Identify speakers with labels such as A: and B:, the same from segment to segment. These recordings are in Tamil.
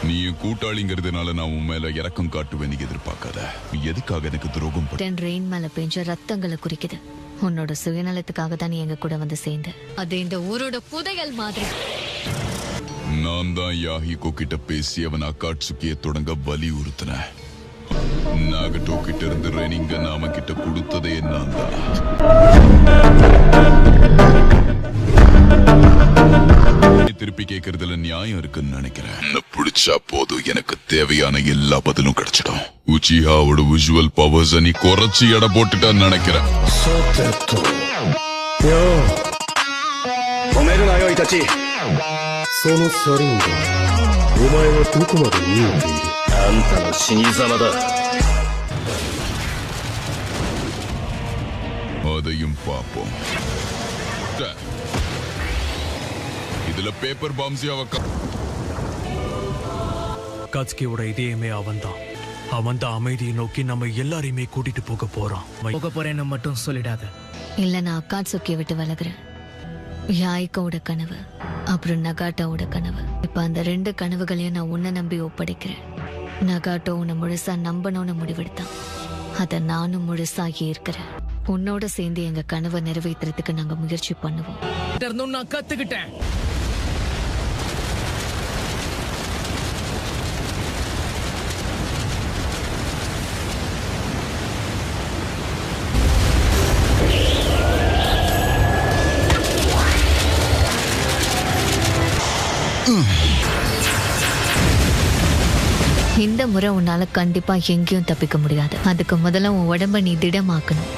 A: நீ கூட்டாளிங்கிறதுனால நான் உன் மேல இறக்கம் காட்டுவேன் எதிர்பார்க்காத. எதுக்காக எனக்கு துரோகம்
B: ரெயின் மேல பெஞ்ச ரத்தங்களை குறிக்குது. உன்னோட சுயநலத்துக்காக தான் நீ எங்க கூட வந்து சேர்ந்த. அது இந்த ஊரோட புதையல் மாதிரி.
A: நான் தான் யாஹிகோ கிட்ட பேசி அவன் அக்காட்சுக்கிய தொடங்க வலியுறுத்தின. நாகட்டோ கிட்ட இருந்து ரெனிங்க நாம கிட்ட கொடுத்ததே நான் தான். திருப்பி கேட்கறதுல நியாயம் இருக்குன்னு நினைக்கிறேன். பிடிச்சா போதும், எனக்கு தேவையான எல்லா பதிலும் கிடைச்சிடும். உச்சிஹாவோட விஷுவல் பவர்ஸ் நீ குறைச்சி எடை போட்டுட்டான்னு நினைக்கிறேன். அதையும் பார்ப்போம். இதுல பேப்பர் பாம்ஸியாவ
C: காட்ஸ்கியோட இதயமே அவன்தான் அமைதியை நோக்கி நம்ம எல்லாரையுமே கூட்டிட்டு போக போறேன்னு மட்டும் சொல்லிடாத.
B: இல்ல, நான் அக்காட்சுக்கிய விட்டு விலகுறேன். யாய்கோட கனவு, அப்புறம் நகாட்டோட கனவு. இப்ப அந்த 2 கனவுகளையும் நான் உன்னை நம்பி ஒப்படைக்கிறேன். நகாட்டோ உன்னை முழுசா நம்பணும்னு முடிவெடுத்தான். அதை நானும் முழுசா ஏற்கிறேன். உன்னோட சேர்ந்து எங்க கனவை நிறைவேற்றுறதுக்கு நாங்க முயற்சி பண்ணுவோம்.
C: நான் கத்துக்கிட்டேன்.
B: இந்த முறை உன்னால கண்டிப்பா எங்கேயும் தப்பிக்க முடியாது. அதுக்கு முதல்ல உன் உடம்ப நீ திடமாக்கணும்.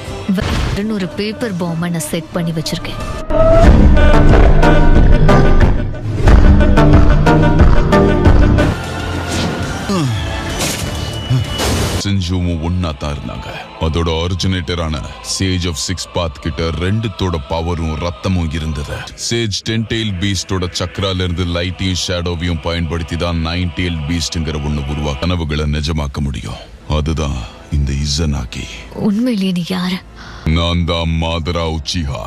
B: ஒரு பேப்பர் பாம்பை நான் செட் பண்ணி வச்சிருக்கேன்.
A: செஞ்சுவும் ஒன்னா தான் இருந்தாங்க. அதோட ஒரிஜினேட்டரான சேஜ் ஆஃப் 6 பாத் கிட்ட 2தோட பவரும் ரத்தமும் இருந்தது. சேஜ் 10 டெயில் பீஸ்டோட சக்கரால இருந்து லைட்டையும் ஷேடோவையும் பயன்படுத்தி தான் 9 டெயில் பீஸ்ட்ங்கிற ஒண்ணு உருவா கனவுகளை நிஜமாக்க முடியும். அதுதான் இந்த இசனாகி.
B: உண்மையிலேயே நீ யாரு?
A: நான் தான் மாதரா உச்சிஹா.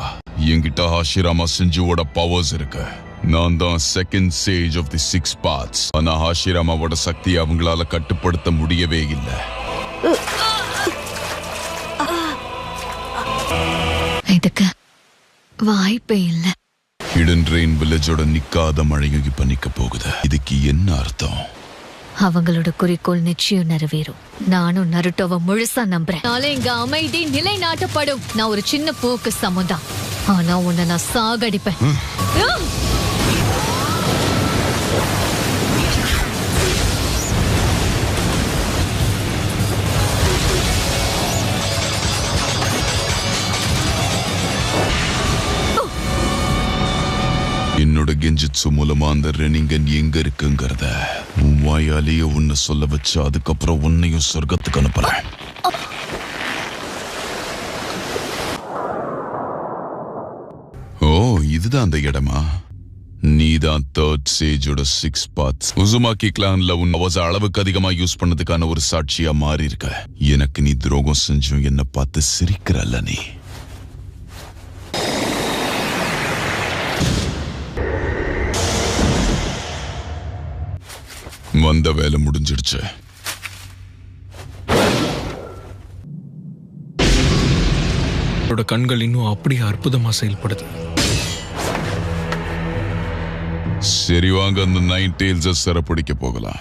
A: என்கிட்ட ஹாஷிராமா செஞ்சுவோட பவர்ஸ் இருக்கு. நான் தான் second sage of the 6 paths. ஆனா ஹாஷிராமாவோட சக்தி அவங்களால கட்டுப்படுத்த முடியவே இல்லை.
B: இதுக்கு வாய்ப்பே இல்ல.
A: ஹிடன் ரெயின் வில்லேஜோட நிக்காத மழையும் இப்ப நிக்க போகுது. இதுக்கு என்ன அர்த்தம்?
B: அவங்களோட குறிக்கோள் நிச்சயம் நிறைவேறும். நானும் நருட்டோவை முழுசா நம்புறேன். இங்க அமைதி நிலைநாட்டப்படும். நான் ஒரு சின்ன போக்கு சமந்தான், ஆனா உன்னை நான் சாகடிப்பேன்.
A: என்னோட கெஞ்சிட்சு மூலமா அந்த ரெனிங்கன் எங்க இருக்குங்கிறத உன் வாயாலேயே உன்னை சொல்ல வச்சு அதுக்கப்புறம் உன்னையும் சொர்க்கத்துக்கு அனுப்புறேன். ஓ, இதுதான் அந்த இடமா? நீதான் 3rd சேஜோட 6 பாத்ஸ். உசுமாக்கி கிளான்ல உன் அவச அளவுக்கு அதிகமா யூஸ் பண்ணதுக்கான ஒரு சாட்சியா மாறி இருக்க. எனக்கு நீ துரோகம் செஞ்சும் என்ன பார்த்து சிரிக்கிறல்ல நீ. வந்த வேலை முடிஞ்சிடுச்சு.
C: கண்கள் இன்னும் அப்படியே அற்புதமா செயல்படுது.
A: சரி, வாங்க அந்த 9 டெயில்ஸை சிறப்பிடிக்க போகலாம்.